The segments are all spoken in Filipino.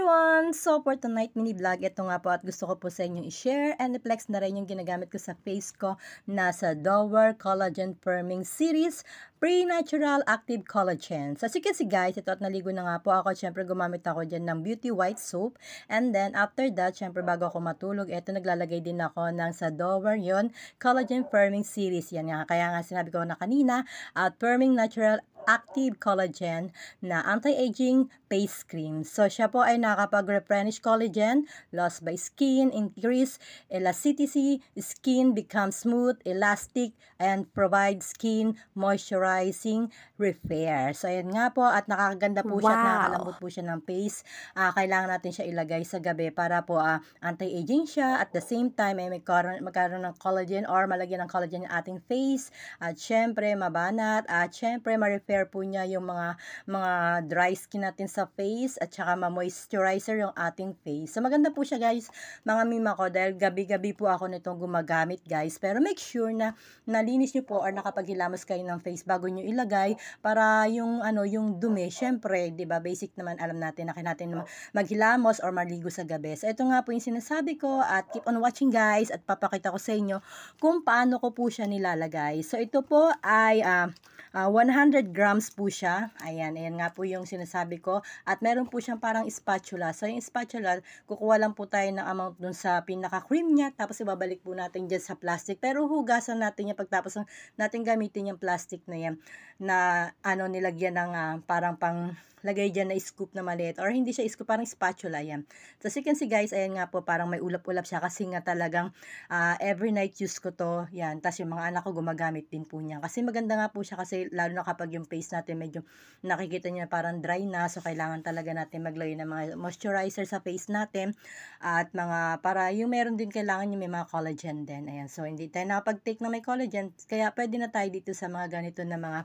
Everyone! So for tonight mini vlog, ito nga po at gusto ko po sa inyong i-share and i-flex na rin yung ginagamit ko sa face ko na sa Dower Collagen Firming Series Pre-Natural Active Collagen. So as you can see guys, ito at naligo na nga po ako. Siyempre gumamit ako dyan ng Beauty White Soap. And then after that, siyempre bago ako matulog, ito naglalagay din ako ng sa Dower yon Collagen Firming Series. Yan nga, kaya nga sinabi ko na kanina, at Firming Natural Active Collagen na anti-aging face cream. So, siya po ay nakapag-replenish collagen, lost by skin, increase elasticity, skin becomes smooth, elastic, and provide skin moisturizing repair. So, ayan nga po, at nakakaganda po siya at nakakalambot po siya ng face. Kailangan natin siya ilagay sa gabi para po anti-aging siya. At the same time, ay magkaroon ng collagen or malagyan ng collagen yung ating face. At syempre, mabanat. At syempre, ma-repair po niya yung mga dry skin natin sa face at saka ma-moisturizer yung ating face. So maganda po siya guys, mga mima ko, dahil gabi-gabi po ako nitong gumagamit guys. Pero make sure na nalinis nyo po or nakapaghilamos kayo ng face bago nyo ilagay para yung yung dumi, syempre, 'di ba? Basic naman alam natin na natin maghilamos or maligo sa gabi. So ito nga po yung sinasabi ko at keep on watching guys at papakita ko sa inyo kung paano ko po siya nilalagay. So ito po ay 100 grams po siya. Ayan nga po yung sinasabi ko. At meron po siyang parang spatula. So, yung spatula, kukuha lang po tayo ng amount dun sa pinaka-cream niya. Tapos, ibabalik po natin dyan sa plastic. Pero, hugasan natin yan pagtapos natin gamitin yung plastic na yan. Na, nilagyan ng parang pang lagay dyan na scoop na maliit. Or hindi siya scoop, parang spatula yan. So, as you can see guys, ayan nga po, parang may ulap-ulap siya. Kasi nga talagang every night use ko to. Yan. Tapos, yung mga anak ko gumagamit din po niya. Kasi maganda nga po siya kasi lalo na kapag yung face natin medyo nakikita niyo parang dry na. So, kailangan talaga natin maglagay ng mga moisturizer sa face natin. At mga, para yung meron din kailangan yung may mga collagen din. Ayan. So, hindi tayo nakapag-take na may collagen. Kaya, pwede na tayo dito sa mga ganito na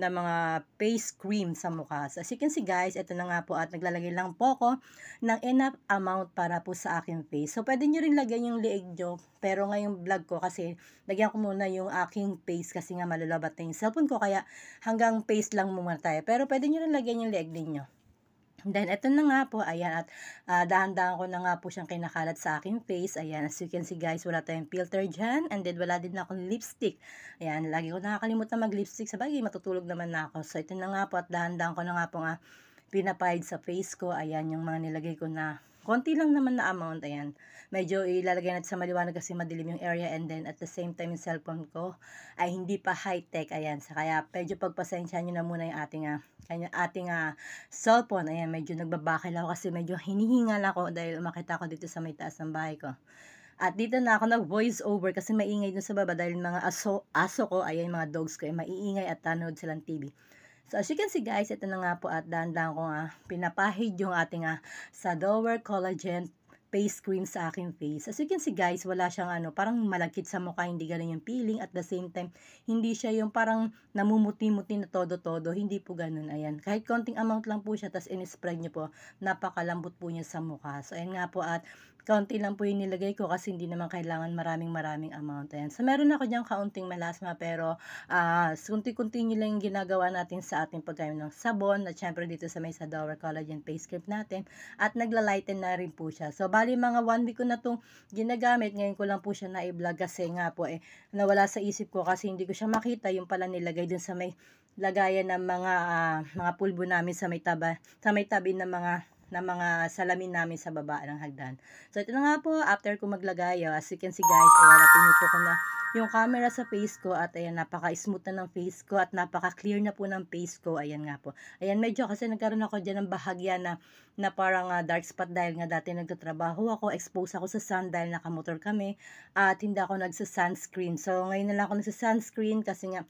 mga face cream sa mukha. So, as you can see guys, ito na nga po at naglalagay lang po ako ng enough amount para po sa aking face. So, pwede nyo rin lagyan yung leeg nyo. Pero ngayong vlog ko kasi lagyan ko muna yung aking face kasi nga malalabat na yung cellphone ko. Kaya hanggang face lang muna tayo. Pero pwede nyo rin lagyan yung leeg ninyo. Then, ito na nga po, ayan, at dahan-dahan ko na nga po siyang kinakalat sa aking face. Ayan, as you can see guys, wala tayong filter dyan. And then, wala din akong lipstick. Ayan, lagi ko nakakalimutan mag-lipstick. Sabagay, matutulog naman na ako. So, ito na nga po, at dahan-dahan ko na nga po pinapahid sa face ko. Ayan, yung mga nilagay ko na konti lang naman na amount. Ayan, medyo ilalagay natin sa maliwanag kasi madilim yung area. And then, at the same time, yung cellphone ko ay hindi pa high-tech. Ayan, kaya medyo pagpasensya nyo na muna yung ating cellphone. Ayan, medyo nagbabakil ako kasi medyo hinihingal ako dahil umakita ako dito sa may taas ng bahay ko. At dito na ako nag-voice over kasi maingay dun sa baba dahil mga aso ko, ayan, mga dogs ko, ay maiingay at tanood silang TV. So, as you can see guys, ito na nga po at dahan-dahan ko pinapahid yung ating sa Dower Collagen face cream sa aking face. As you can see guys, wala siyang parang malagkit sa mukha, hindi ganun yung feeling. At the same time, hindi siya yung parang namumuti-muti na todo-todo. Hindi po ganun. Ayan. Kahit konting amount lang po siya, tas in-spread nyo po, napakalambot po niya sa mukha. So, ayan nga po at kaunti lang po yung nilagay ko kasi hindi naman kailangan maraming amount. Ayan. So, meron ako dyan kaunting melasma pero kunti-kunti nyo lang yung ginagawa natin sa ating pagkain ng sabon at syempre dito sa may sa Dower Collagen face cream natin at nagla-lighten na rin po siya. So, bali mga 1 week ko na itong ginagamit. Ngayon ko lang po siya na-vlog kasi nga po nawala sa isip ko kasi hindi ko siya makita yung pala nilagay dun sa may lagayan ng mga pulbo namin sa may tabi ng mga salamin namin sa baba ng hagdan. So, ito na nga po, after ko maglagay, as you can see guys, ayan, pinuto ko na yung camera sa face ko at ayan, napaka-smooth na ng face ko at napaka-clear na po ng face ko. Ayan nga po. Ayan, medyo kasi nagkaroon ako dyan ng bahagya na parang dark spot dahil nga dati nagtatrabaho ako, exposed ako sa sun dahil nakamotor kami at hindi ako nagsa-sunscreen. So, ngayon na lang ako nagsa-sunscreen kasi nga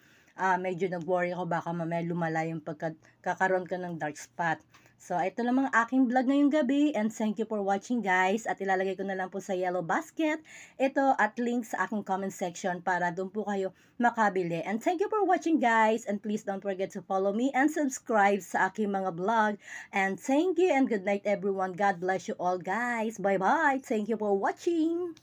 medyo nag-worry ako baka mamaya lumala yung pagkakaroon ka ng dark spot. So, ito lang mga aking vlog ngayong gabi and thank you for watching guys at ilalagay ko na lang po sa yellow basket ito at link sa aking comment section para doon po kayo makabili. And thank you for watching guys and please don't forget to follow me and subscribe sa aking mga vlog. And thank you and good night everyone. God bless you all guys. Bye bye. Thank you for watching.